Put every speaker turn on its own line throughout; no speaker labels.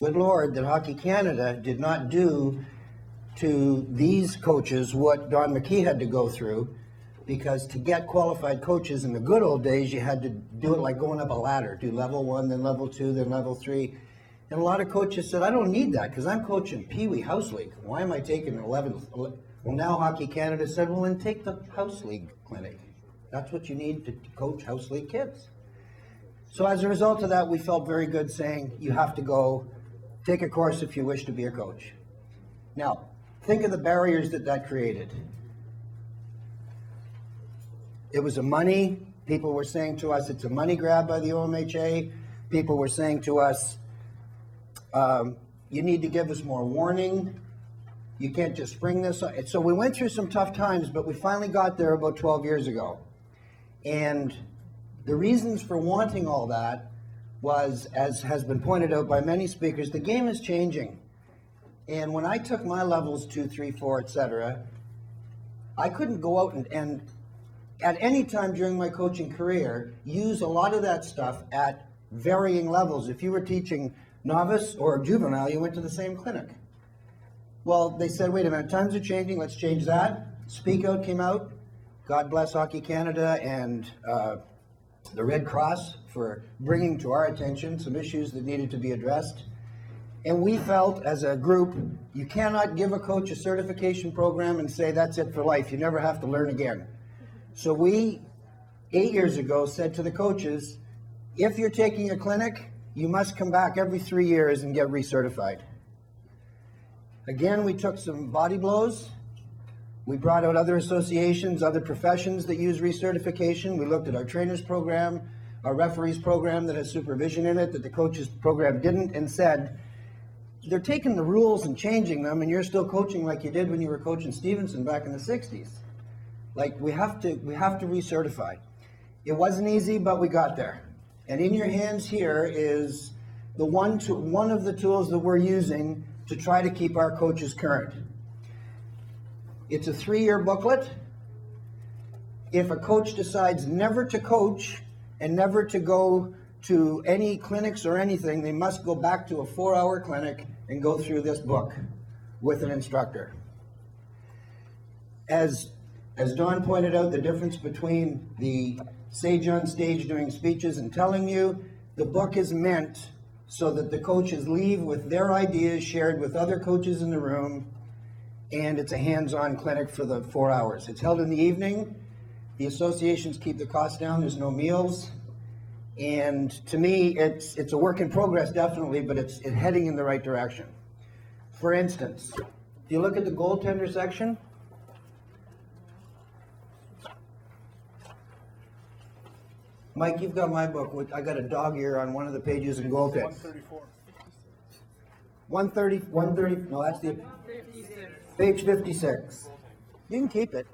good Lord, that Hockey Canada did not do to these coaches what Don McKee had to go through, because to get qualified coaches in the good old days, you had to do it like going up a ladder, do level 1, then level 2, then level 3. And a lot of coaches said, I don't need that because I'm coaching Pee Wee House League. Why am I taking an 11th? Well, now Hockey Canada said, well, then take the House League clinic. That's what you need to coach House League kids. So as a result of that, we felt very good saying, you have to go take a course if you wish to be a coach. Now, think of the barriers that created. It was a money. People were saying to us, it's a money grab by the OMHA. People were saying to us, you need to give us more warning. You can't just spring this. So we went through some tough times, but we finally got there about 12 years ago. And the reasons for wanting all that was, as has been pointed out by many speakers, the game is changing. And when I took my levels 2, 3, 4, etc., I couldn't go out and at any time during my coaching career use a lot of that stuff at varying levels. If you were teaching novice or juvenile, you went to the same clinic. Well, they said, wait a minute, times are changing, let's change that. Speak Out came out. God bless Hockey Canada and the Red Cross for bringing to our attention some issues that needed to be addressed. And we felt as a group, you cannot give a coach a certification program and say that's it for life. You never have to learn again. So we, 8 years ago, said to the coaches, if you're taking a clinic, you must come back every 3 years and get recertified. Again, we took some body blows. We brought out other associations, other professions that use recertification. We looked at our trainers program, our referees program that has supervision in it, that the coaches program didn't, and said, they're taking the rules and changing them, and you're still coaching like you did when you were coaching Stevenson back in the 60s. Like, we have to recertify. It wasn't easy, but we got there. And in your hands here is the one of the tools that we're using to try to keep our coaches current. It's a 3-year booklet. If a coach decides never to coach and never to go to any clinics or anything, they must go back to a 4-hour clinic and go through this book with an instructor. As Don pointed out, the difference between the sage on stage doing speeches and telling you, the book is meant so that the coaches leave with their ideas shared with other coaches in the room, and it's a hands-on clinic for the 4 hours. It's held in the evening. The associations keep the costs down. There's no meals. And to me, it's a work in progress, definitely, but it's heading in the right direction. For instance, if you look at the goaltender section, Mike, you've got my book. I got a dog ear on one of the pages in goaltending.
134.
130, no, that's the page 56. You can keep it.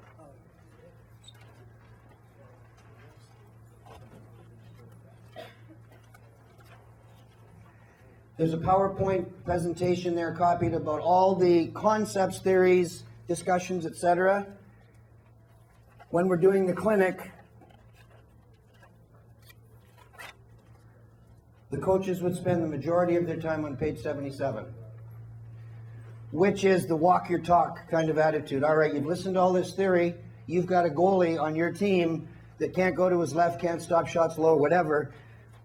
There's a PowerPoint presentation there copied about all the concepts, theories, discussions, etc. When we're doing the clinic, the coaches would spend the majority of their time on page 77, which is the walk your talk kind of attitude. All right, you've listened to all this theory. You've got a goalie on your team that can't go to his left, can't stop shots low, whatever.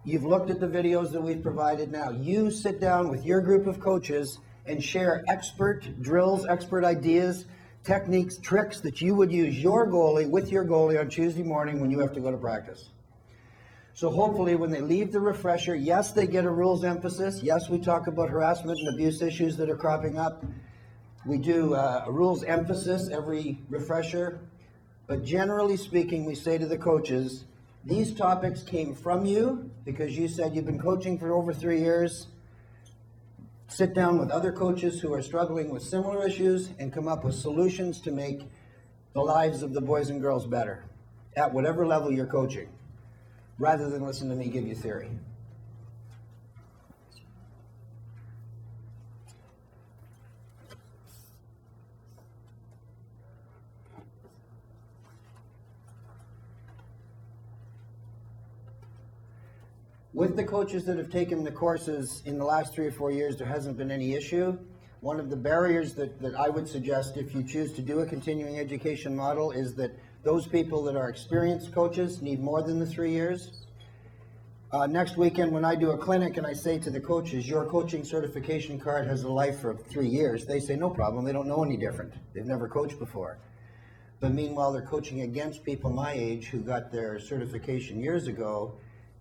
You've looked at the videos that we've provided now. You sit down with your group of coaches and share expert drills, expert ideas, techniques, tricks that you would use your goalie with your goalie on Tuesday morning when you have to go to practice. So hopefully when they leave the refresher, yes, they get a rules emphasis. Yes, we talk about harassment and abuse issues that are cropping up. We do a rules emphasis every refresher. But generally speaking, we say to the coaches, these topics came from you because you said you've been coaching for over 3 years. Sit down with other coaches who are struggling with similar issues and come up with solutions to make the lives of the boys and girls better at whatever level you're coaching, rather than listen to me give you theory. With the coaches that have taken the courses in the last 3 or 4 years, there hasn't been any issue. One of the barriers that I would suggest if you choose to do a continuing education model is that those people that are experienced coaches need more than the 3 years. Next weekend when I do a clinic and I say to the coaches, your coaching certification card has a life for 3 years, they say no problem, they don't know any different. They've never coached before. But meanwhile, they're coaching against people my age who got their certification years ago.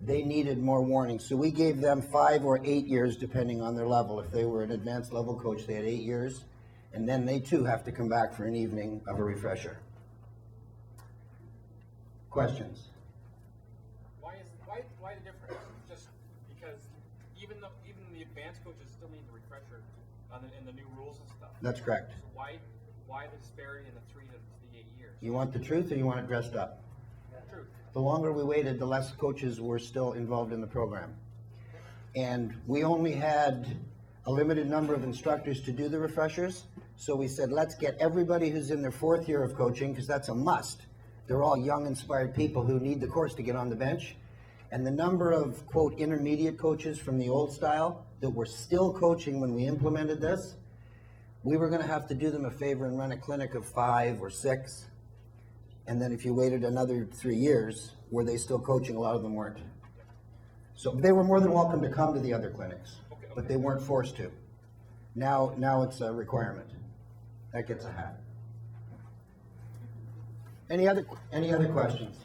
They needed more warning. So we gave them 5 or 8 years depending on their level. If they were an advanced level coach, they had 8 years. And then they too have to come back for an evening of a refresher. Questions?
Why the difference? Just because even the advanced coaches still need the refresher in the new rules and stuff.
That's correct.
So why the disparity in the 3 to the 8 years?
You want the truth or you want it dressed up?
Truth.
The longer we waited, the less coaches were still involved in the program. And we only had a limited number of instructors to do the refreshers. So we said, let's get everybody who's in their 4th year of coaching, because that's a must. They're all young, inspired people who need the course to get on the bench. And the number of, quote, intermediate coaches from the old style that were still coaching when we implemented this, we were going to have to do them a favor and run a clinic of 5 or 6. And then if you waited another 3 years, were they still coaching? A lot of them weren't. So they were more than welcome to come to the other clinics, but they weren't forced to. Now it's a requirement. That gets a hat. Any other questions?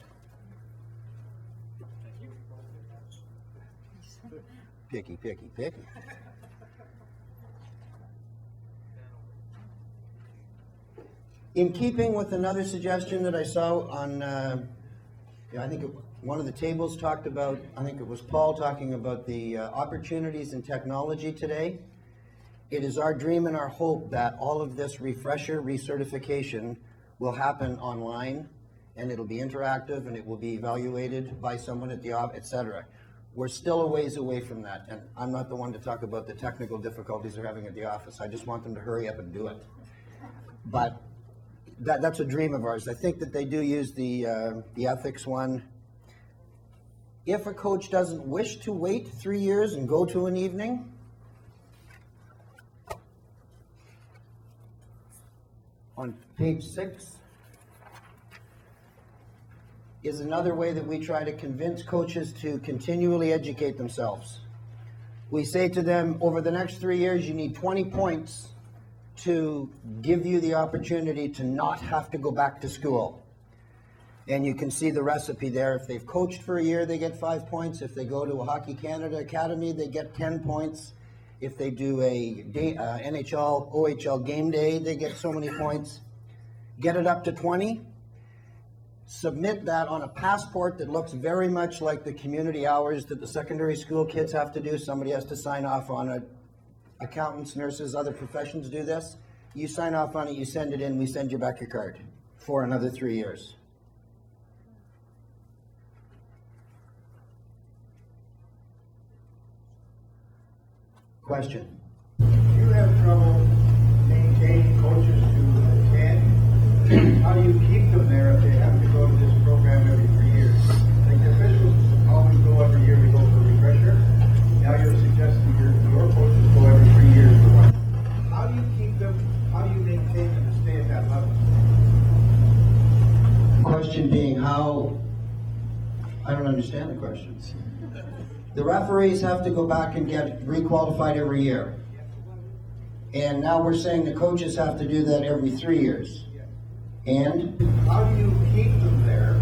Picky. In keeping with another suggestion that I saw on, I think one of the tables talked about, I think it was Paul talking about the opportunities in technology today. It is our dream and our hope that all of this refresher recertification will happen online, and it'll be interactive, and it will be evaluated by someone at the office, etc. We're still a ways away from that, and I'm not the one to talk about the technical difficulties they're having at the office. I just want them to hurry up and do it. But that's a dream of ours. I think that they do use the ethics one. If a coach doesn't wish to wait 3 years and go to an evening, on page 6 is another way that we try to convince coaches to continually educate themselves. We say to them, over the next 3 years, you need 20 points to give you the opportunity to not have to go back to school. And you can see the recipe there. If they've coached for a year, they get 5 points. If they go to a Hockey Canada Academy, they get 10 points. If they do a NHL, OHL game day, they get so many points. Get it up to 20. Submit that on a passport that looks very much like the community hours that the secondary school kids have to do. Somebody has to sign off on it. Accountants, nurses, other professions do this. You sign off on it, you send it in, we send you back your card for another 3 years. Question?
You have trouble maintaining coaches who attend. How do you keep them there if they have to go to this program every 3 years? Like the officials always go every year to go for a refresher. Now you're suggesting your coaches go every 3 years for one. How do you keep them? How do you maintain them to stay at that level?
Question being how? I don't understand the questions. The referees have to go back and get requalified every year. And now we're saying the coaches have to do that every 3 years. And?
How do you keep them there?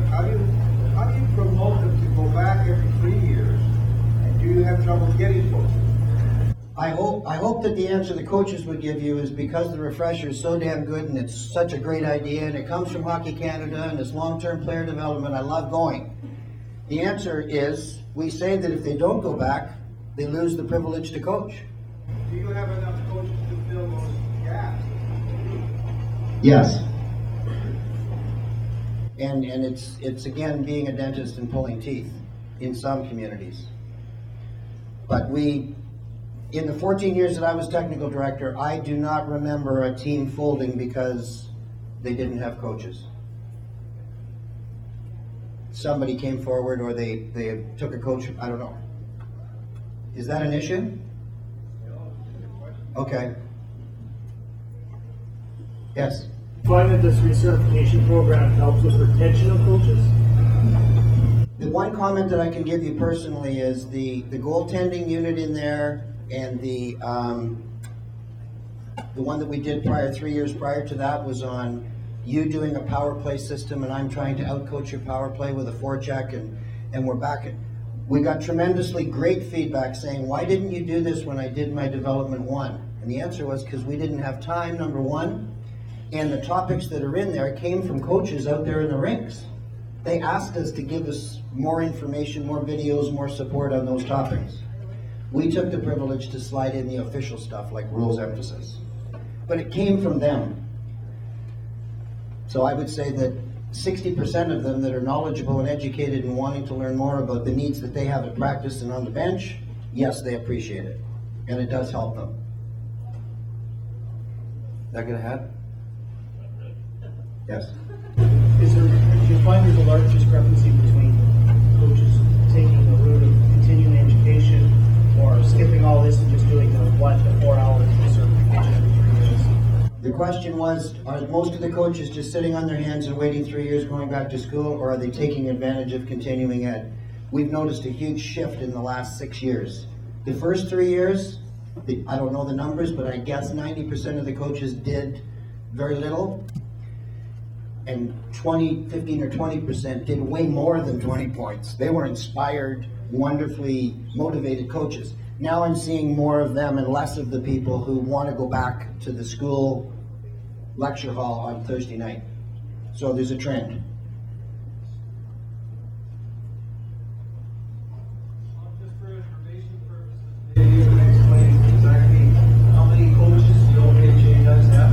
How do you promote them to go back every 3 years? And do you have trouble getting coaches?
I hope that the answer the coaches would give you is because the refresher is so damn good and it's such a great idea and it comes from Hockey Canada and it's long-term player development, I love going. The answer is, we say that if they don't go back, they lose the privilege to coach.
Do you have enough coaches to fill those gaps?
Yes. And it's again being a dentist and pulling teeth in some communities. But in the 14 years that I was technical director, I do not remember a team folding because they didn't have coaches. somebody came forward or they took a coach, I don't know. Is that an issue? Okay. Yes.
Find that this recertification program helps with retention of coaches?
The one comment that I can give you personally is the goaltending unit in there and the one that we did 3 years prior to that was on you doing a power play system and I'm trying to outcoach your power play with a forecheck and we're back at, we got tremendously great feedback saying, why didn't you do this when I did my development one? And the answer was because we didn't have time, number one, and the topics that are in there came from coaches out there in the rinks. They asked us to give us more information, more videos, more support on those topics. We took the privilege to slide in the official stuff like rules emphasis. But it came from them. So I would say that 60% of them that are knowledgeable and educated and wanting to learn more about the needs that they have at practice and on the bench, yes, they appreciate it. And it does help them. That gonna happen? Yes.
Do you find there's a large discrepancy between coaches taking the route of continuing education or skipping all this and just doing the 1 to 4 hours of certification every 3 years?
The question was, are most of the coaches just sitting on their hands and waiting 3 years going back to school, or are they taking advantage of continuing ed? We've noticed a huge shift in the last 6 years. The first 3 years, I don't know the numbers, but I guess 90% of the coaches did very little. And 15 or 20% did way more than 20 points. They were inspired, wonderfully motivated coaches. Now I'm seeing more of them and less of the people who want to go back to the school lecture hall on Thursday night. So there's a trend.
Just for information purposes, maybe you can explain exactly how many coaches the OMHA does have.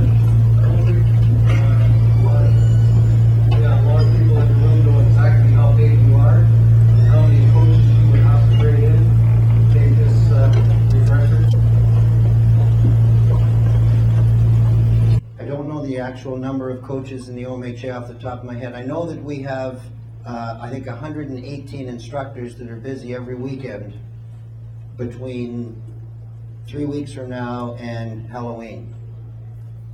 Yeah, a lot of people in the room know exactly how big you are, how many coaches you would have to bring in to take this refresher.
I don't know the actual number of coaches in the OMHA off the top of my head. I know that we have, I think 118 instructors that are busy every weekend between 3 weeks from now and Halloween.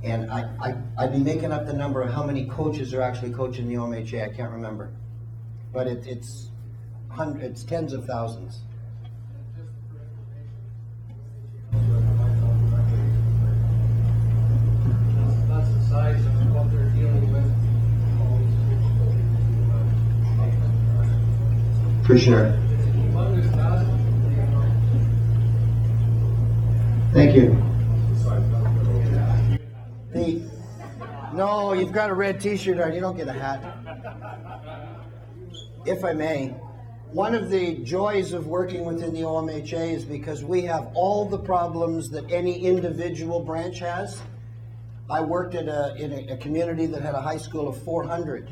And I'd be making up the number of how many coaches are actually coaching the OMHA. I can't remember, but it's tens of thousands.
That's the size of what they're dealing with.
For sure. Thank you. No, you've got a red t-shirt on, you don't get a hat. If I may, one of the joys of working within the OMHA is because we have all the problems that any individual branch has. I worked in a community that had a high school of 400.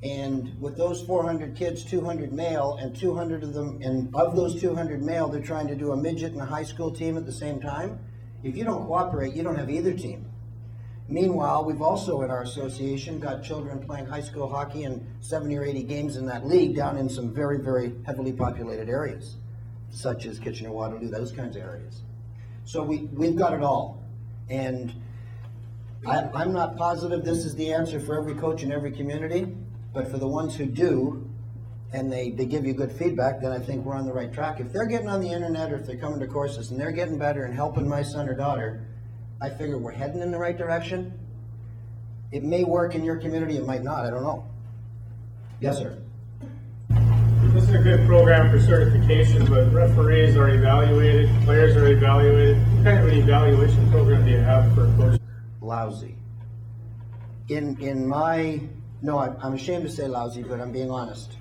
And with those 400 kids, 200 male, and 200 of them, and of those 200 male, they're trying to do a midget and a high school team at the same time. If you don't cooperate, you don't have either team. Meanwhile, we've also in our association got children playing high school hockey and 70 or 80 games in that league down in some very, very heavily populated areas, such as Kitchener, Waterloo, those kinds of areas. So we've got it all. And I'm not positive this is the answer for every coach in every community, but for the ones who do, and they give you good feedback, then I think we're on the right track. If they're getting on the internet or if they're coming to courses and they're getting better and helping my son or daughter, I figure we're heading in the right direction. It may work in your community, it might not, I don't know. Yes, sir.
This is a good program for certification, but referees are evaluated, players are evaluated. What kind of an evaluation program do you have for coaches?
Lousy. I'm ashamed to say lousy, but I'm being honest.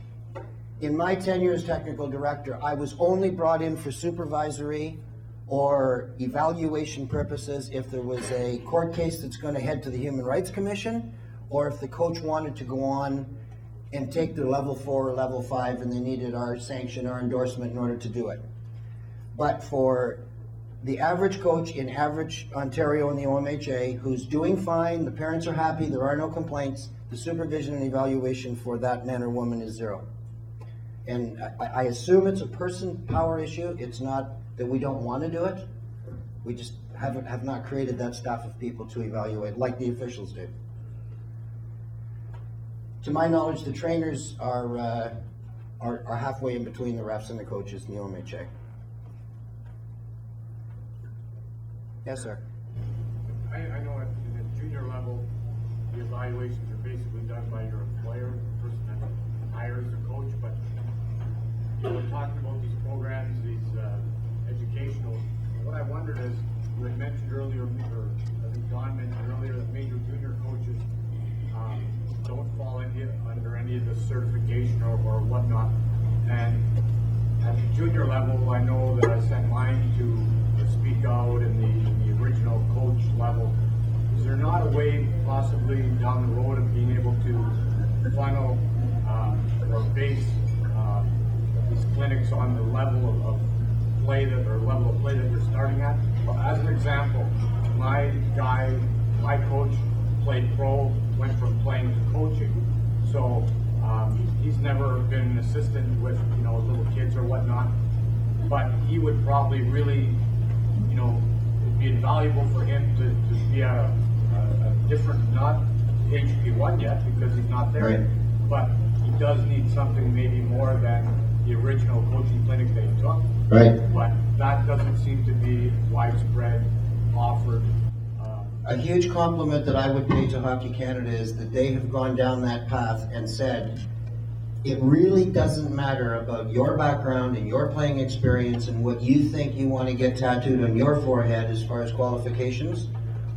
In my tenure as technical director, I was only brought in for supervisory or evaluation purposes if there was a court case that's going to head to the Human Rights Commission, or if the coach wanted to go on and take their level 4 or level 5 and they needed our sanction or endorsement in order to do it. But for the average coach in average Ontario in the OMHA who's doing fine, the parents are happy, there are no complaints, the supervision and evaluation for that man or woman is 0. And I assume it's a person power issue. It's not that we don't want to do it. We just have not created that staff of people to evaluate like the officials do. To my knowledge, the trainers are halfway in between the refs and the coaches in the OMHA. Yes, sir.
I know at the junior level, the evaluations are basically done by your employer, the person that hires the coach, but you know, we're talking about these programs, these educational, what I wondered is, you had mentioned earlier, or I think Don mentioned earlier, that major junior coaches don't fall under any of the certification or whatnot. And at the junior level, I know that I sent mine to speak out in the original coach level. Is there not a way possibly down the road of being able to funnel or base these clinics on the level of play that you're starting at? Well, as an example, my coach played pro, went from playing to coaching, so he's never been an assistant with little kids or whatnot, but he would probably really, it'd be invaluable for him to be a different, not HP1 yet because he's not there,
Right.
But he does need something maybe more than the original coaching clinic that he took.
Right.
But that doesn't seem to be widespread offered.
A huge compliment that I would pay to Hockey Canada is that they have gone down that path and said, it really doesn't matter about your background and your playing experience and what you think you want to get tattooed on your forehead as far as qualifications.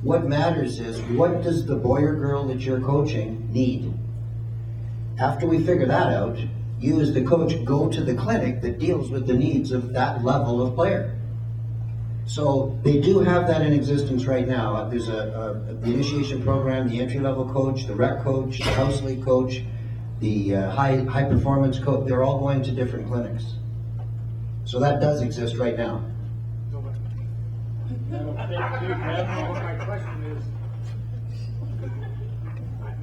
What matters is, what does the boy or girl that you're coaching need? After we figure that out, you as the coach go to the clinic that deals with the needs of that level of player. So they do have that in existence right now. There's the initiation program, the entry-level coach, the rec coach, the house league coach, the high performance coach. They're all going to different clinics. So that does exist right now.
So, my question is,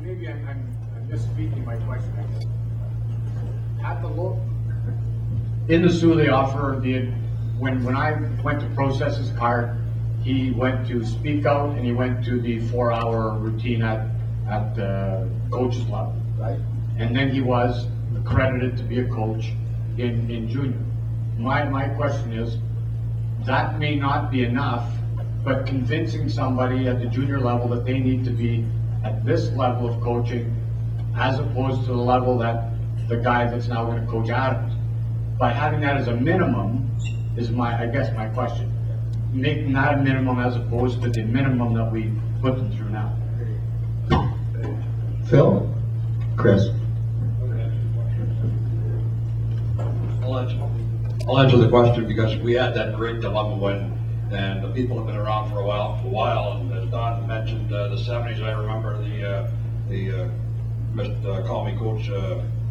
maybe I'm misspeaking my question. At the in the Sioux, they offer when I went to process his card, he went to speak out and he went to the 4-hour routine at the coach's level.
Right.
And then he was accredited to be a coach in junior. My question is, that may not be enough, but convincing somebody at the junior level that they need to be at this level of coaching as opposed to the level that the guy that's now going to coach Adams. By having that as a minimum is my question. Making that a minimum as opposed to the minimum that we put them through now.
Phil? Chris?
I'll answer the question because we had that great dilemma and the people have been around for a while, and as Don mentioned, the 70s, I remember the Call Me Coach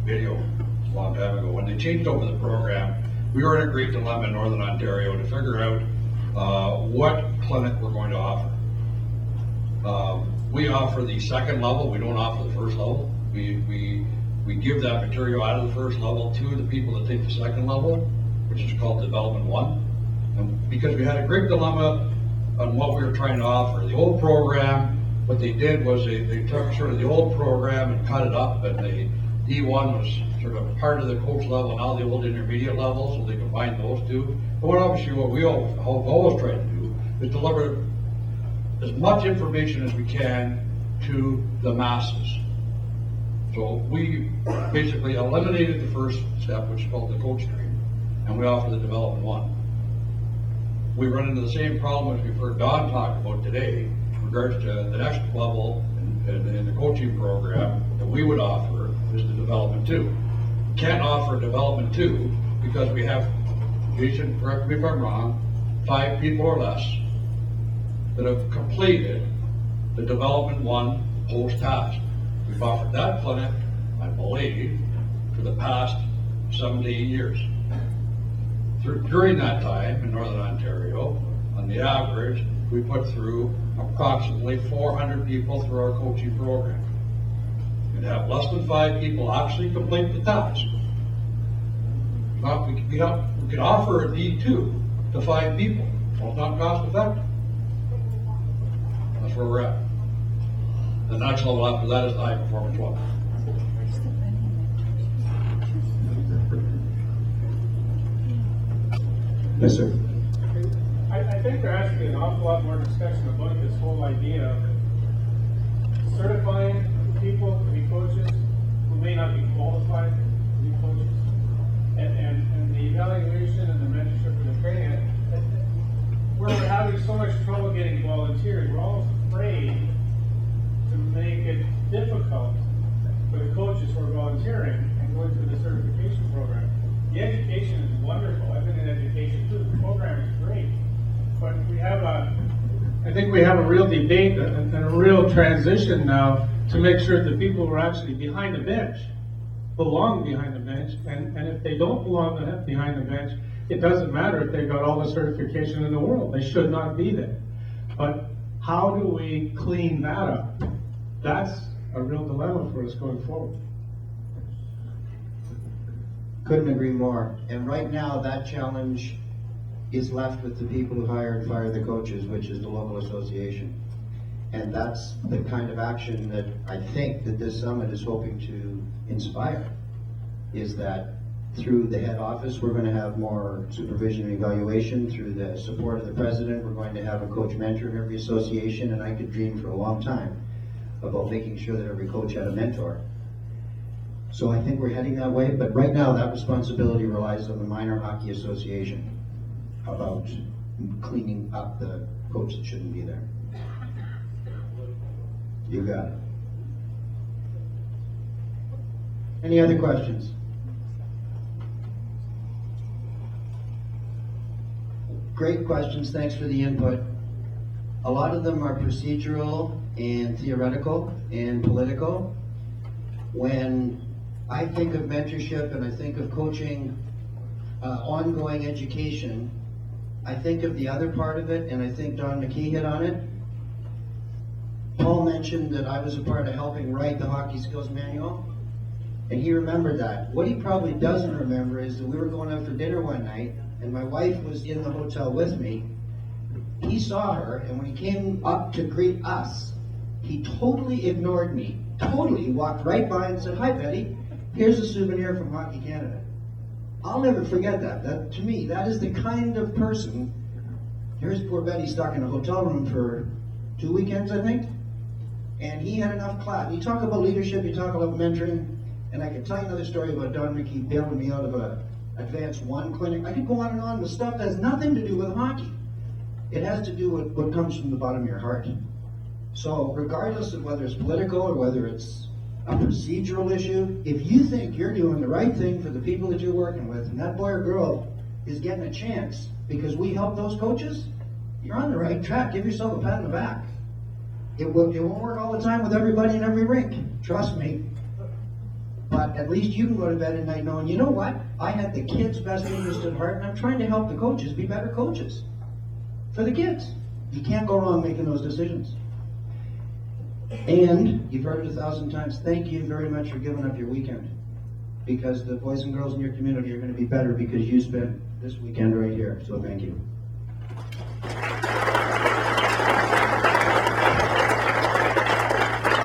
video a long time ago. When they changed over the program, we were in a great dilemma in Northern Ontario to figure out what clinic we're going to offer. We offer the second level, we don't offer the first level. We give that material out of the first level to the people that take the second level, which is called Development 1. And because we had a great dilemma on what we were trying to offer. The old program, what they did was they took sort of the old program and cut it up, and the D1 was sort of part of the coach level, now the old intermediate level, so they combined those two. But obviously what we always try to do is deliver as much information as we can to the masses. So we basically eliminated the first step, which is called the coach training, and we offer the Development 1. We run into the same problem as we've heard Don talk about today in regards to the next level in the coaching program that we would offer is the Development 2. We can't offer Development 2 because we have, Jason, correct me if I'm wrong, 5 people or less that have completed the Development 1 post-task. We've offered that clinic, I believe, for the past 7 to 8 years. During that time in Northern Ontario, on the the average, we put through approximately 400 people through our coaching program. We'd have less than 5 people actually complete the task. We could offer a D2 to 5 people. Well, it's not cost effective. That's where we're at. The next level after that is the high performance one.
Yes, sir.
I think there has to be an awful lot more discussion about this whole idea of certifying people to be coaches who may not be qualified to be coaches. And the evaluation and the mentorship and the training, where we're having so much trouble getting volunteers, we're almost afraid to make it difficult for the coaches who are volunteering and going through the certification program. The education is wonderful. I've been in education too. The program is great. But I think we have a real debate and a real transition now to make sure that people who are actually behind the bench belong behind the bench. And if they don't belong behind the bench, it doesn't matter if they've got all the certification in the world. They should not be there. But how do we clean that up? That's a real dilemma for us going forward.
Couldn't agree more. And right now, that challenge is left with the people who hire and fire the coaches, which is the local association. And that's the kind of action that I think that this summit is hoping to inspire, is that through the head office, we're going to have more supervision and evaluation. Through the support of the president, we're going to have a coach mentor in every association, and I could dream for a long time about making sure that every coach had a mentor. So I think we're heading that way, but right now that responsibility relies on the Minor Hockey Association about cleaning up the coach that shouldn't be there. You got it. Any other questions? Great questions, thanks for the input. A lot of them are procedural and theoretical and political. When I think of mentorship and I think of coaching, ongoing education, I think of the other part of it, and I think Don McKee hit on it. Paul mentioned that I was a part of helping write the Hockey Skills Manual, and he remembered that. What he probably doesn't remember is that we were going out for dinner one night, and my wife was in the hotel with me. He saw her, and when he came up to greet us, he totally ignored me. Totally walked right by and said, "Hi, Betty. Here's a souvenir from Hockey Canada." I'll never forget that. That, to me, that is the kind of person. Here's poor Betty stuck in a hotel room for 2 weekends, I think. And he had enough class. You talk about leadership, you talk about mentoring, and I could tell you another story about Don McKee bailing me out of a Advanced 1 clinic. I could go on and on with stuff that has nothing to do with hockey. It has to do with what comes from the bottom of your heart. So regardless of whether it's political or whether it's a procedural issue, if you think you're doing the right thing for the people that you're working with, and that boy or girl is getting a chance because we help those coaches, you're on the right track. Give yourself a pat on the back. It won't work all the time with everybody in every rink, trust me. But at least you can go to bed at night knowing, you know what? I had the kids' best interest at heart, and I'm trying to help the coaches be better coaches for the kids. You can't go wrong making those decisions. And you've heard it 1,000 times, thank you very much for giving up your weekend, because the boys and girls in your community are going to be better because you spent this weekend right here. So thank you.